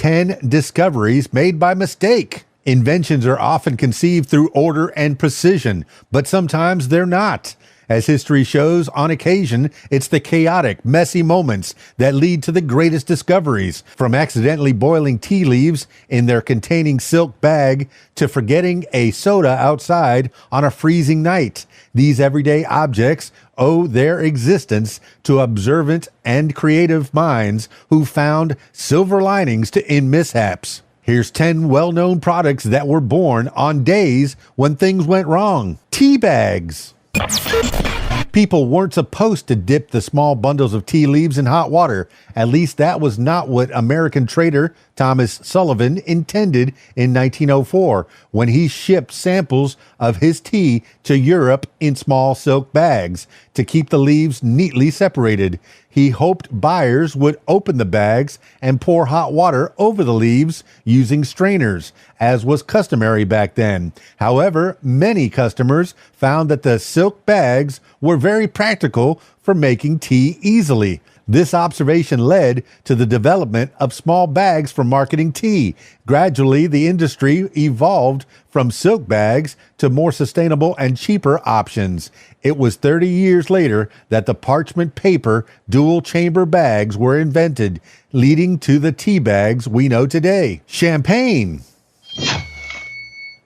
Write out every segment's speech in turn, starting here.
10 discoveries made by mistake. Inventions are often conceived through order and precision, but sometimes they're not. As history shows, on occasion, it's the chaotic, messy moments that lead to the greatest discoveries, from accidentally boiling tea leaves in their containing silk bag to forgetting a soda outside on a freezing night. These everyday objects owe their existence to observant and creative minds who found silver linings in mishaps. Here's 10 well-known products that were born on days when things went wrong. Tea bags. People weren't supposed to dip the small bundles of tea leaves in hot water. At least that was not what American trader Thomas Sullivan intended in 1904 when he shipped samples of his tea to Europe in small silk bags to keep the leaves neatly separated. He hoped buyers would open the bags and pour hot water over the leaves using strainers, as was customary back then. However, many customers found that the silk bags were very practical for making tea easily. This observation led to the development of small bags for marketing tea. Gradually, the industry evolved from silk bags to more sustainable and cheaper options. It was 30 years later that the parchment paper dual-chamber bags were invented, leading to the tea bags we know today. Champagne.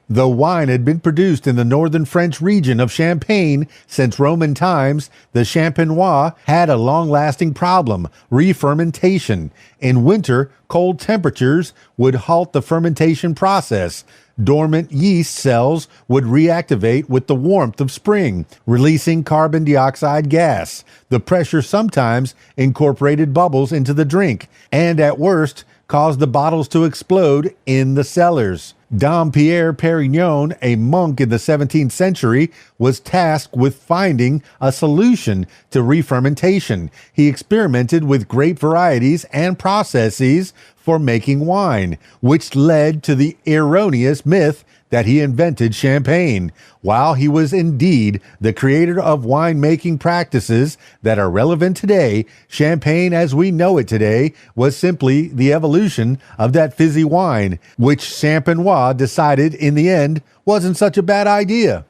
Though wine had been produced in the northern French region of Champagne since Roman times, the Champenois had a long-lasting problem: re-fermentation. In winter, cold temperatures would halt the fermentation process. Dormant yeast cells would reactivate with the warmth of spring, releasing carbon dioxide gas. The pressure sometimes incorporated bubbles into the drink, and at worst, caused the bottles to explode in the cellars. Dom Pierre Perignon, a monk in the 17th century, was tasked with finding a solution to re-fermentation. He experimented with grape varieties and processes for making wine, which led to the erroneous myth that he invented champagne. While he was indeed the creator of winemaking practices that are relevant today, champagne as we know it today was simply the evolution of that fizzy wine, which Champenois decided in the end wasn't such a bad idea.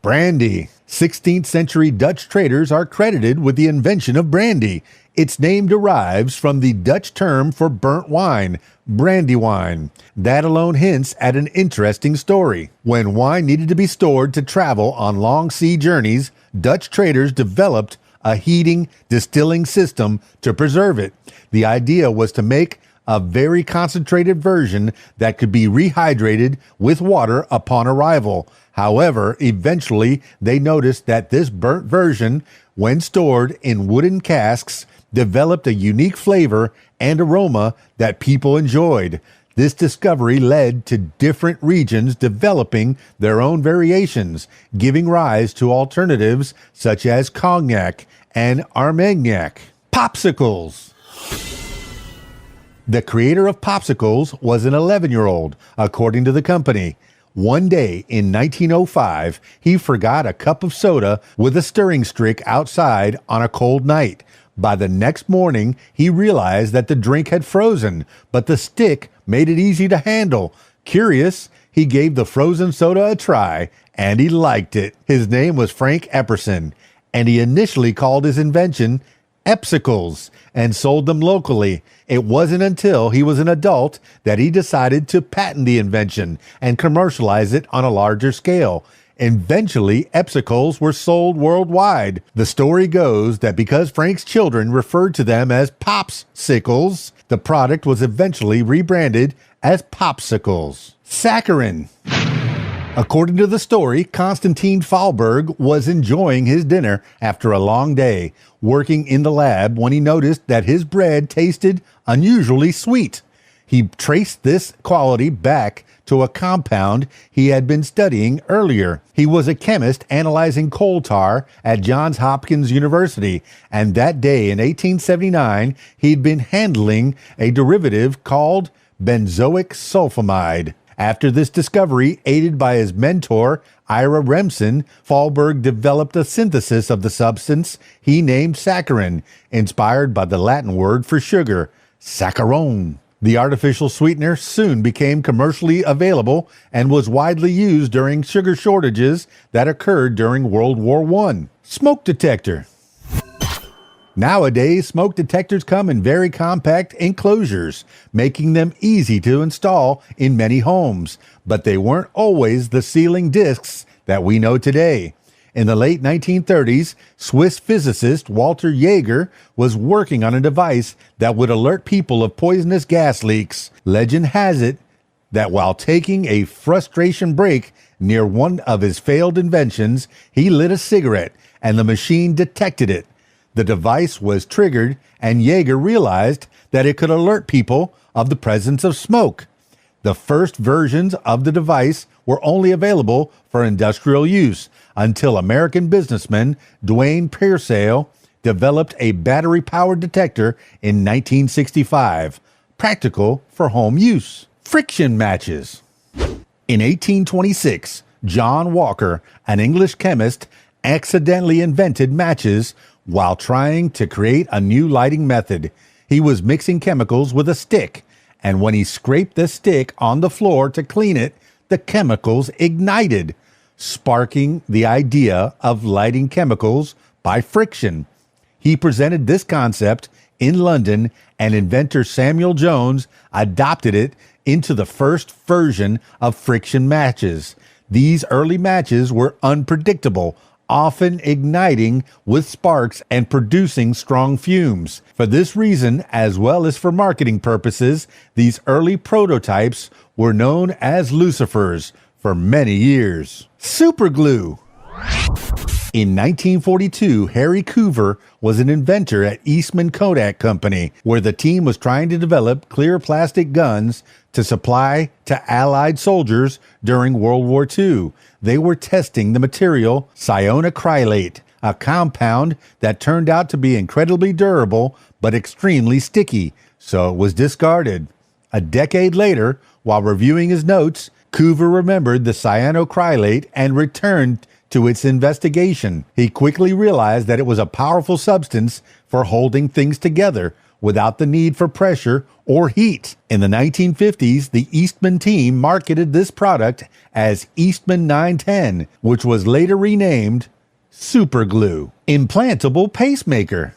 Brandy. 16th century Dutch traders are credited with the invention of brandy. Its name derives from the Dutch term for burnt wine, brandywine. That alone hints at an interesting story. When wine needed to be stored to travel on long sea journeys, Dutch traders developed a heating, distilling system to preserve it. The idea was to make a very concentrated version that could be rehydrated with water upon arrival. However, eventually they noticed that this burnt version, when stored in wooden casks, developed a unique flavor and aroma that people enjoyed. This discovery led to different regions developing their own variations, giving rise to alternatives such as cognac and Armagnac. Popsicles. The creator of popsicles was an 11-year-old, according to the company. One day in 1905, he forgot a cup of soda with a stirring stick outside on a cold night. By the next morning, he realized that the drink had frozen, but the stick made it easy to handle. Curious, he gave the frozen soda a try, and he liked it. His name was Frank Epperson, and he initially called his invention Epsicles and sold them locally. It wasn't until he was an adult that he decided to patent the invention and commercialize it on a larger scale. Eventually, Epsicles were sold worldwide. The story goes that because Frank's children referred to them as Popsicles, the product was eventually rebranded as Popsicles. Saccharin. According to the story, Konstantin Fahlberg was enjoying his dinner after a long day, working in the lab when he noticed that his bread tasted unusually sweet. He traced this quality back to a compound he had been studying earlier. He was a chemist analyzing coal tar at Johns Hopkins University, and that day in 1879, he'd been handling a derivative called benzoic sulfamide. After this discovery, aided by his mentor, Ira Remsen, Fahlberg developed a synthesis of the substance he named saccharin, inspired by the Latin word for sugar, saccharon. The artificial sweetener soon became commercially available and was widely used during sugar shortages that occurred during World War I. Smoke detector. Nowadays, smoke detectors come in very compact enclosures, making them easy to install in many homes, but they weren't always the sealing discs that we know today. In the late 1930s, Swiss physicist Walter Jaeger was working on a device that would alert people of poisonous gas leaks. Legend has it that while taking a frustration break near one of his failed inventions, he lit a cigarette and the machine detected it. The device was triggered, and Jaeger realized that it could alert people of the presence of smoke. The first versions of the device were only available for industrial use until American businessman Dwayne Pearsall developed a battery-powered detector in 1965, practical for home use. Friction matches. In 1826, John Walker, an English chemist, accidentally invented matches while trying to create a new lighting method. He was mixing chemicals with a stick, and when he scraped the stick on the floor to clean it, the chemicals ignited, sparking the idea of lighting chemicals by friction. He presented this concept in London, and inventor Samuel Jones adopted it into the first version of friction matches. These early matches were unpredictable, often igniting with sparks and producing strong fumes. For this reason, as well as for marketing purposes, these early prototypes were known as lucifers for many years. Superglue. In 1942, Harry Coover was an inventor at Eastman Kodak Company, where the team was trying to develop clear plastic guns to supply to Allied soldiers during World War II. They were testing the material cyanocrylate, a compound that turned out to be incredibly durable but extremely sticky, so it was discarded. A decade later, while reviewing his notes, Coover remembered the cyanocrylate and returned to its investigation. He quickly realized that it was a powerful substance for holding things together without the need for pressure or heat. In the 1950s, the Eastman team marketed this product as Eastman 910, which was later renamed Superglue. Implantable pacemaker.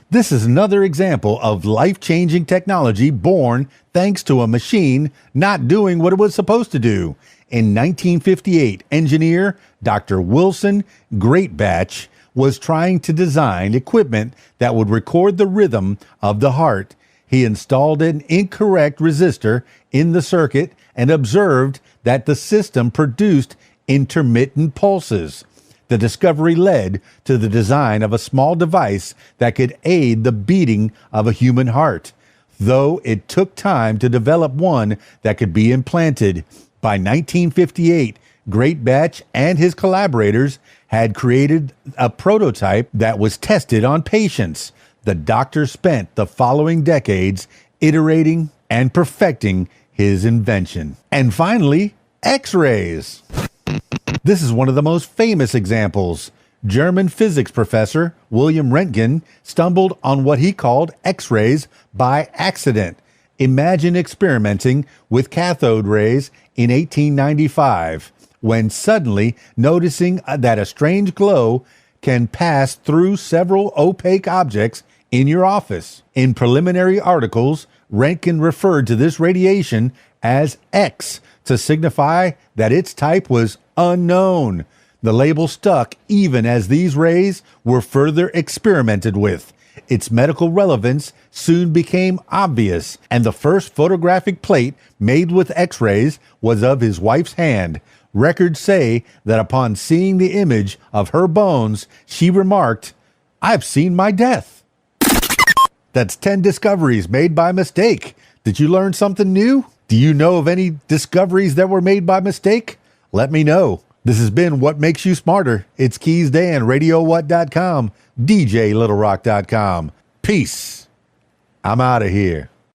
This is another example of life-changing technology born thanks to a machine not doing what it was supposed to do. In 1958, engineer Dr. Wilson Greatbatch was trying to design equipment that would record the rhythm of the heart. He installed an incorrect resistor in the circuit and observed that the system produced intermittent pulses. The discovery led to the design of a small device that could aid the beating of a human heart, though it took time to develop one that could be implanted. By 1958, Greatbatch and his collaborators had created a prototype that was tested on patients. The doctor spent the following decades iterating and perfecting his invention. And finally, X-rays. This is one of the most famous examples. German physics professor William Röntgen stumbled on what he called X-rays by accident. Imagine experimenting with cathode rays in 1895, when suddenly noticing that a strange glow can pass through several opaque objects in your office. In preliminary articles, Röntgen referred to this radiation as X to signify that its type was unknown. The label stuck even as these rays were further experimented with. Its medical relevance soon became obvious, and the first photographic plate made with X-rays was of his wife's hand. Records say that upon seeing the image of her bones, she remarked, "I've seen my death." That's 10 discoveries made by mistake. Did you learn something new? Do you know of any discoveries that were made by mistake? Let me know. This has been What Makes You Smarter. It's KeysDAN, RadioWhat.com, DJLittleRock.com. Peace. I'm out of here.